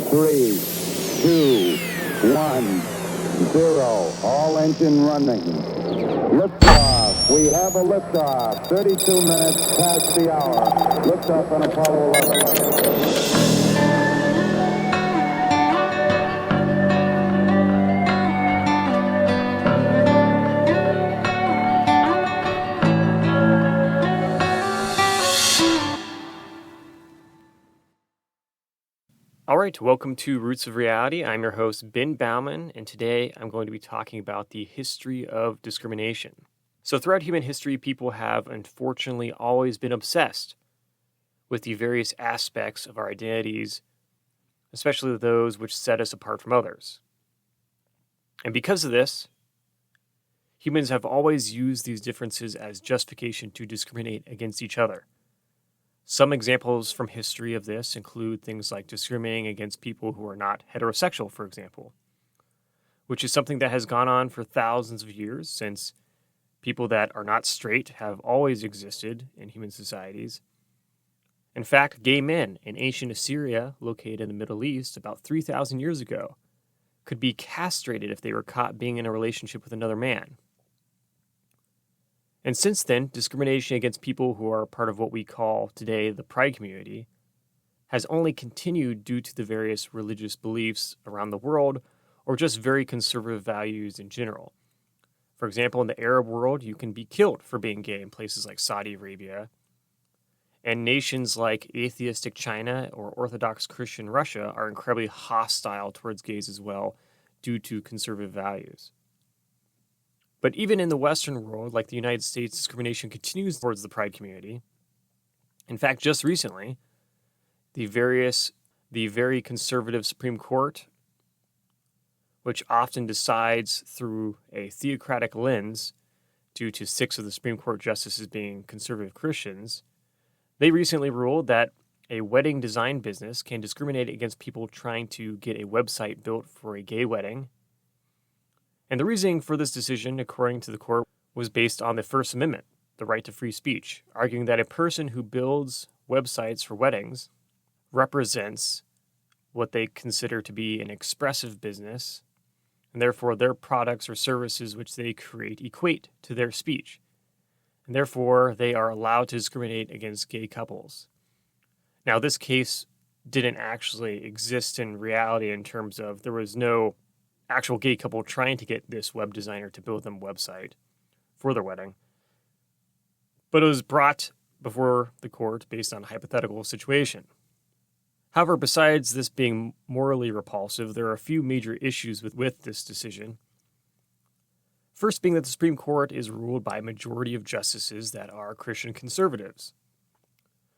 3, 2, 1, 0. All engine running. Liftoff. We have a liftoff. 32 minutes past the hour. Liftoff on Apollo 11. All right, welcome to Roots of Reality. I'm your host, Ben Baumann, and today I'm going to be talking about the history of discrimination. So throughout human history, people have unfortunately always been obsessed with the various aspects of our identities, especially those which set us apart from others. And because of this, humans have always used these differences as justification to discriminate against each other. Some examples from history of this include things like discriminating against people who are not heterosexual, for example, which is something that has gone on for thousands of years, since people that are not straight have always existed in human societies. In fact, gay men in ancient Assyria, located in the Middle East about 3,000 years ago, could be castrated if they were caught being in a relationship with another man. And since then, discrimination against people who are part of what we call today the pride community has only continued due to the various religious beliefs around the world or just very conservative values in general. For example, in the Arab world, you can be killed for being gay in places like Saudi Arabia. And nations like atheistic China or Orthodox Christian Russia are incredibly hostile towards gays as well due to conservative values. But even in the Western world, like the United States, discrimination continues towards the pride community. In fact, just recently, the very conservative Supreme Court, which often decides through a theocratic lens due to 6 of the Supreme Court justices being conservative Christians, they recently ruled that a wedding design business can discriminate against people trying to get a website built for a gay wedding. And the reasoning for this decision, according to the court, was based on the First Amendment, the right to free speech, arguing that a person who builds websites for weddings represents what they consider to be an expressive business, and therefore their products or services which they create equate to their speech, and therefore they are allowed to discriminate against gay couples. Now, this case didn't actually exist in reality in terms of there was no actual gay couple trying to get this web designer to build them a website for their wedding. But it was brought before the court based on a hypothetical situation. However, besides this being morally repulsive, there are a few major issues with this decision. First being that the Supreme Court is ruled by a majority of justices that are Christian conservatives,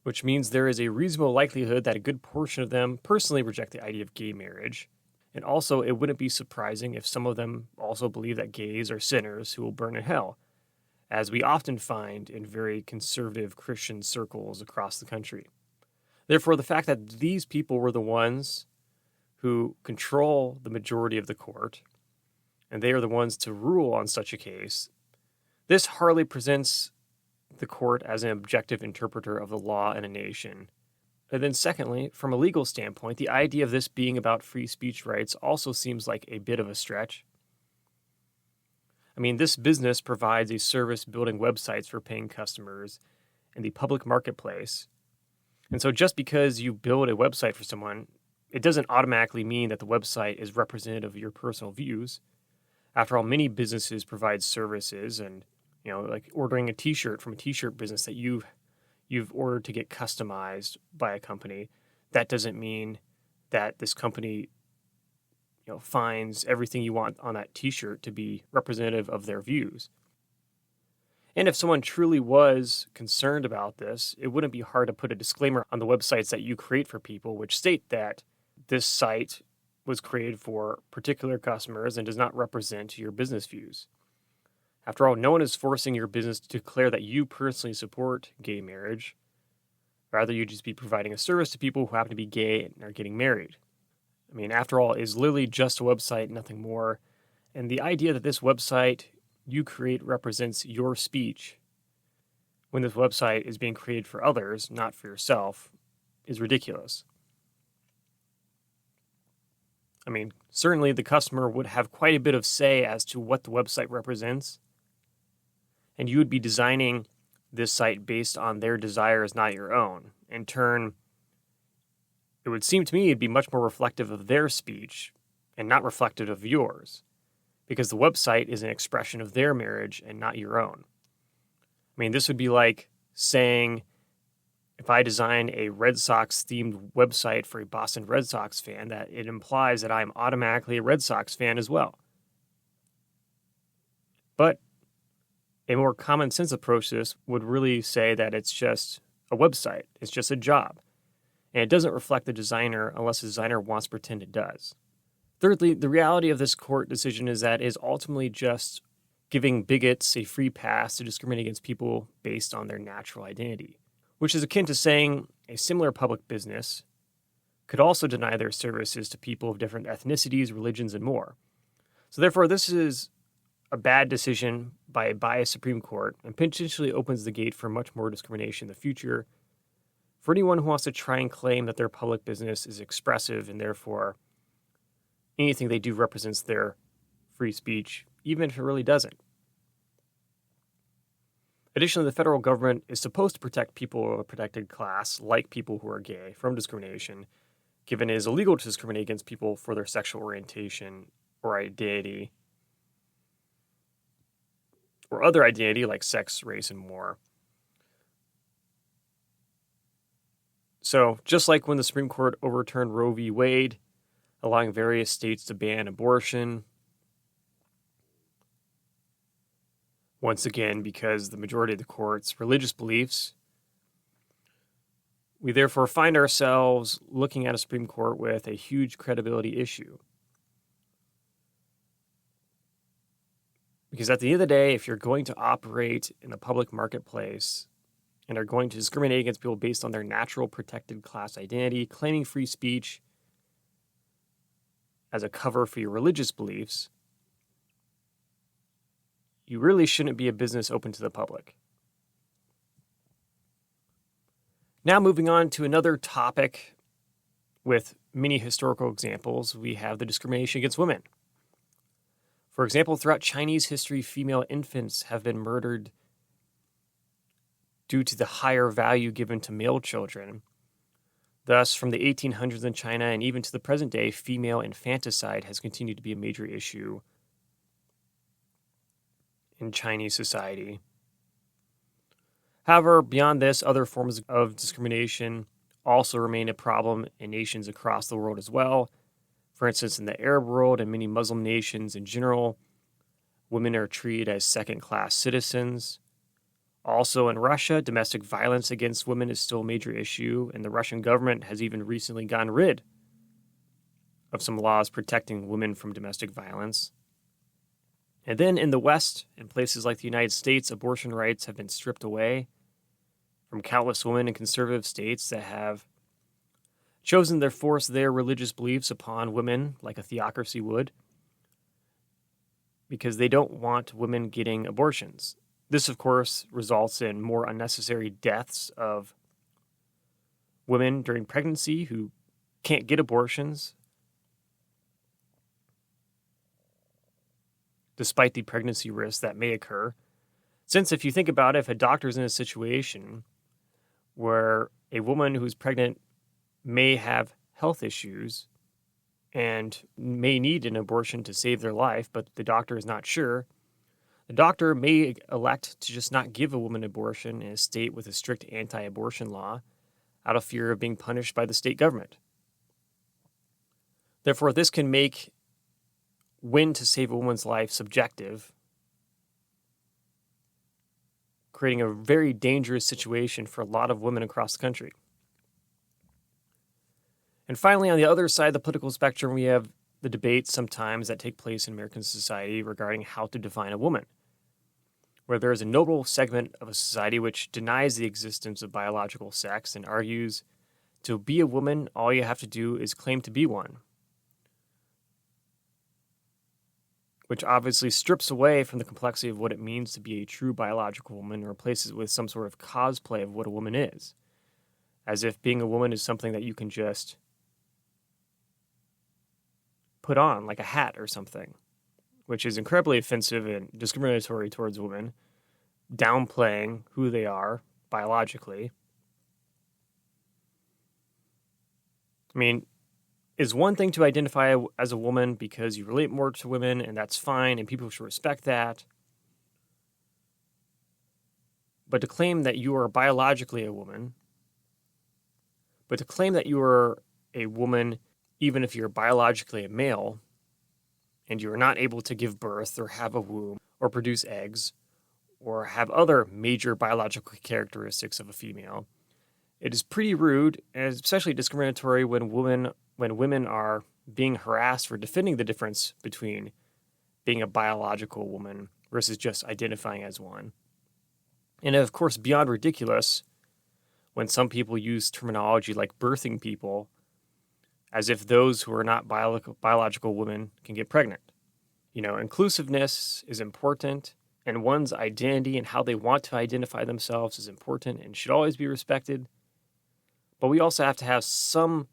which means there is a reasonable likelihood that a good portion of them personally reject the idea of gay marriage. And also, it wouldn't be surprising if some of them also believe that gays are sinners who will burn in hell, as we often find in very conservative Christian circles across the country. Therefore, the fact that these people were the ones who control the majority of the court, and they are the ones to rule on such a case, this hardly presents the court as an objective interpreter of the law in a nation. And then secondly, from a legal standpoint, the idea of this being about free speech rights also seems like a bit of a stretch. I mean, this business provides a service building websites for paying customers in the public marketplace. And so just because you build a website for someone, it doesn't automatically mean that the website is representative of your personal views. After all, many businesses provide services and, like ordering a t-shirt from a t-shirt business that you've ordered to get customized by a company. That doesn't mean that this company, finds everything you want on that t-shirt to be representative of their views. And if someone truly was concerned about this, it wouldn't be hard to put a disclaimer on the websites that you create for people, which state that this site was created for particular customers and does not represent your business views. After all, no one is forcing your business to declare that you personally support gay marriage. Rather, you just be providing a service to people who happen to be gay and are getting married. I mean, after all, it's literally just a website, nothing more. And the idea that this website you create represents your speech when this website is being created for others, not for yourself, is ridiculous. I mean, certainly the customer would have quite a bit of say as to what the website represents, and you would be designing this site based on their desires, not your own. In turn, it would seem to me it'd be much more reflective of their speech and not reflective of yours, because the website is an expression of their marriage and not your own. I mean, this would be like saying, if I design a Red Sox-themed website for a Boston Red Sox fan, that it implies that I'm automatically a Red Sox fan as well. But a more common sense approach to this would really say that it's just a website. It's just a job. And it doesn't reflect the designer unless the designer wants to pretend it does. Thirdly, the reality of this court decision is that it is ultimately just giving bigots a free pass to discriminate against people based on their natural identity, which is akin to saying a similar public business could also deny their services to people of different ethnicities, religions, and more. So therefore, this is a bad decision by a biased Supreme Court and potentially opens the gate for much more discrimination in the future for anyone who wants to try and claim that their public business is expressive and therefore anything they do represents their free speech, even if it really doesn't. Additionally, the federal government is supposed to protect people of a protected class, like people who are gay, from discrimination, given it is illegal to discriminate against people for their sexual orientation or identity, or other identity like sex, race, and more. So, just like when the Supreme Court overturned Roe v. Wade, allowing various states to ban abortion, once again, because the majority of the court's religious beliefs, we therefore find ourselves looking at a Supreme Court with a huge credibility issue. Because at the end of the day, if you're going to operate in a public marketplace and are going to discriminate against people based on their natural protected class identity, claiming free speech as a cover for your religious beliefs, you really shouldn't be a business open to the public. Now moving on to another topic with many historical examples, we have the discrimination against women. For example, throughout Chinese history, female infants have been murdered due to the higher value given to male children. Thus, from the 1800s in China and even to the present day, female infanticide has continued to be a major issue in Chinese society. However, beyond this, other forms of discrimination also remain a problem in nations across the world as well. For instance, in the Arab world and many Muslim nations in general, women are treated as second-class citizens. Also in Russia, domestic violence against women is still a major issue, and the Russian government has even recently gotten rid of some laws protecting women from domestic violence. And then in the West, in places like the United States, abortion rights have been stripped away from countless women in conservative states that have chosen to force their religious beliefs upon women like a theocracy would, because they don't want women getting abortions. This, of course, results in more unnecessary deaths of women during pregnancy who can't get abortions, despite the pregnancy risks that may occur. Since if you think about it, if a doctor's in a situation where a woman who's pregnant may have health issues and may need an abortion to save their life, but the doctor is not sure, the doctor may elect to just not give a woman an abortion in a state with a strict anti-abortion law out of fear of being punished by the state government. Therefore, this can make when to save a woman's life subjective, creating a very dangerous situation for a lot of women across the country. And finally, on the other side of the political spectrum, we have the debates sometimes that take place in American society regarding how to define a woman, where there is a notable segment of a society which denies the existence of biological sex and argues to be a woman, all you have to do is claim to be one, which obviously strips away from the complexity of what it means to be a true biological woman and replaces it with some sort of cosplay of what a woman is, as if being a woman is something that you can just put on, like a hat or something, which is incredibly offensive and discriminatory towards women, downplaying who they are biologically. I mean, it's one thing to identify as a woman because you relate more to women, and that's fine, and people should respect that. But to claim that you are biologically a woman, but to claim that you are a woman even if you're biologically a male, and you are not able to give birth or have a womb or produce eggs or have other major biological characteristics of a female, it is pretty rude and especially discriminatory when women are being harassed for defending the difference between being a biological woman versus just identifying as one. And of course, beyond ridiculous when some people use terminology like birthing people as if those who are not biological women can get pregnant. Inclusiveness is important, and one's identity and how they want to identify themselves is important and should always be respected. But we also have to have some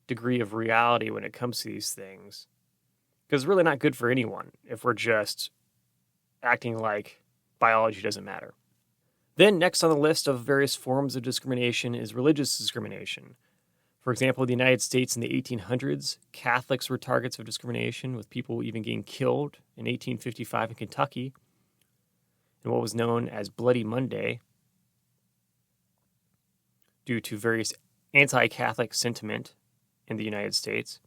degree of reality when it comes to these things, because it's really not good for anyone if we're just acting like biology doesn't matter. Then next on the list of various forms of discrimination is religious discrimination. For example, in the United States in the 1800s, Catholics were targets of discrimination, with people even getting killed in 1855 in Kentucky in what was known as Bloody Monday due to various anti-Catholic sentiment in the United States.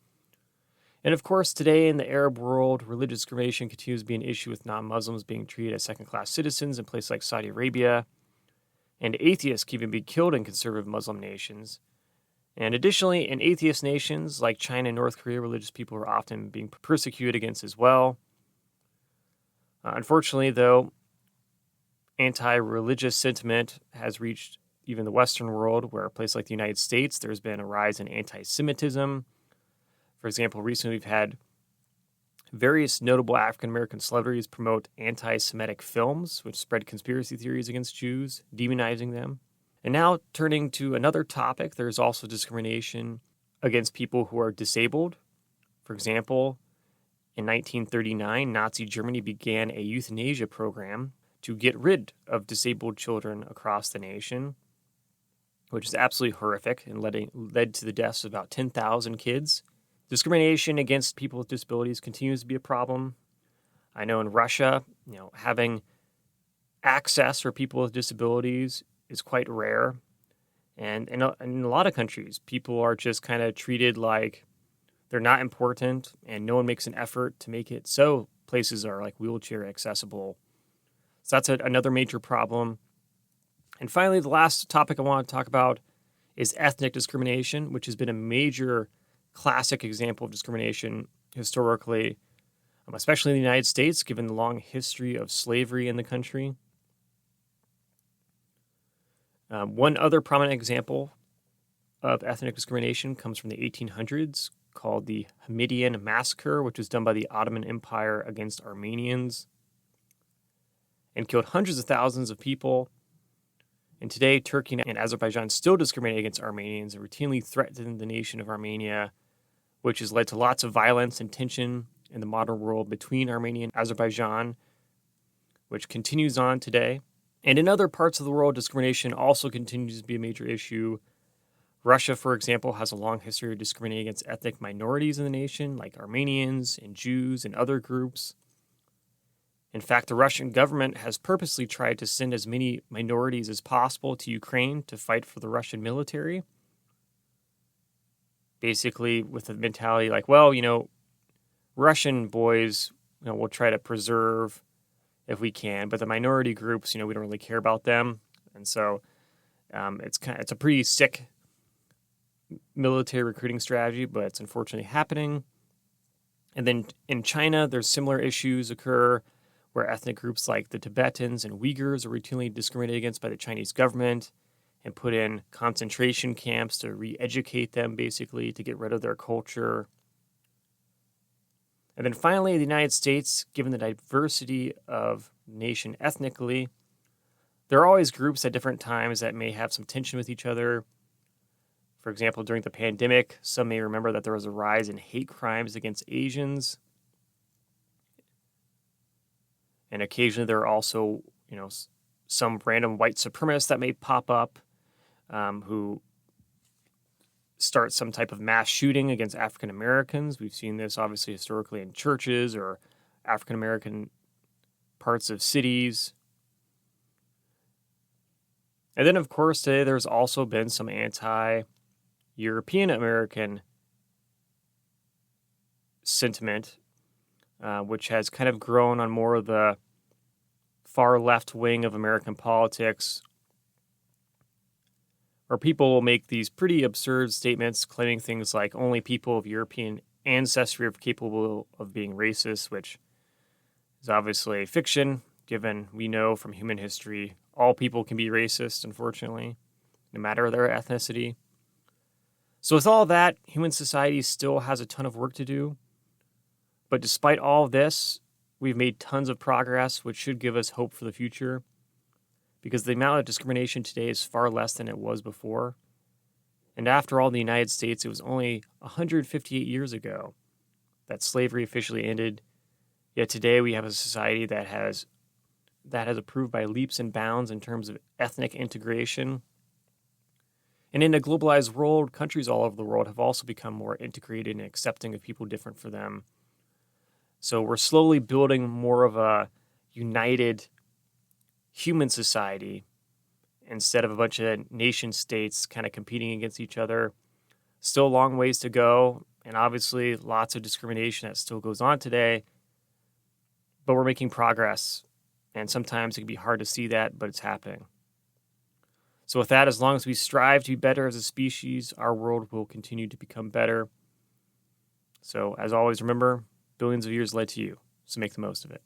And of course, today in the Arab world, religious discrimination continues to be an issue, with non-Muslims being treated as second-class citizens in places like Saudi Arabia, and atheists can even be killed in conservative Muslim nations. And additionally, in atheist nations like China and North Korea, religious people are often being persecuted against as well. Unfortunately, though, anti-religious sentiment has reached even the Western world, where a place like the United States, there's been a rise in anti-Semitism. For example, recently we've had various notable African-American celebrities promote anti-Semitic films, which spread conspiracy theories against Jews, demonizing them. And now, turning to another topic, there's also discrimination against people who are disabled. For example, in 1939, Nazi Germany began a euthanasia program to get rid of disabled children across the nation, which is absolutely horrific and led to the deaths of about 10,000 kids. Discrimination against people with disabilities continues to be a problem. I know in Russia, having access for people with disabilities is quite rare. And in a lot of countries, people are just kind of treated like they're not important, and no one makes an effort to make it so places are like wheelchair accessible. So that's another major problem. And finally, the last topic I want to talk about is ethnic discrimination, which has been a major classic example of discrimination historically, especially in the United States, given the long history of slavery in the country. One other prominent example of ethnic discrimination comes from the 1800s, called the Hamidian Massacre, which was done by the Ottoman Empire against Armenians and killed hundreds of thousands of people. And today, Turkey and Azerbaijan still discriminate against Armenians and routinely threaten the nation of Armenia, which has led to lots of violence and tension in the modern world between Armenia and Azerbaijan, which continues on today. And in other parts of the world, discrimination also continues to be a major issue. Russia, for example, has a long history of discriminating against ethnic minorities in the nation, like Armenians and Jews and other groups. In fact, the Russian government has purposely tried to send as many minorities as possible to Ukraine to fight for the Russian military. Basically, with the mentality like, Russian boys, we'll try to preserve if we can, but the minority groups, we don't really care about them. And so it's a pretty sick military recruiting strategy, but it's unfortunately happening. And then in China, there's similar issues occur where ethnic groups like the Tibetans and Uyghurs are routinely discriminated against by the Chinese government and put in concentration camps to re-educate them, basically, to get rid of their culture. And then finally, the United States, given the diversity of nation ethnically, there are always groups at different times that may have some tension with each other. For For example, during the pandemic, some may remember that there was a rise in hate crimes against Asians. And occasionally there are also, some random white supremacists that may pop up who start some type of mass shooting against African Americans. We've seen this obviously historically in churches or African American parts of cities. And then, of course, today there's also been some anti-European American sentiment, which has kind of grown on more of the far left wing of American politics, where people will make these pretty absurd statements claiming things like only people of European ancestry are capable of being racist, which is obviously fiction, given we know from human history all people can be racist, unfortunately, no matter their ethnicity. So with all that, human society still has a ton of work to do. But despite all of this, we've made tons of progress, which should give us hope for the future, because the amount of discrimination today is far less than it was before. And after all, in the United States, it was only 158 years ago that slavery officially ended. Yet today we have a society that has improved by leaps and bounds in terms of ethnic integration. And in a globalized world, countries all over the world have also become more integrated and accepting of people different from them. So we're slowly building more of a united human society instead of a bunch of nation states kind of competing against each other. Still a long ways to go, and obviously lots of discrimination that still goes on today, but we're making progress, and sometimes it can be hard to see that, but it's happening. So with that, as long as we strive to be better as a species, our world will continue to become better. So as always, remember, billions of years led to you, so make the most of it.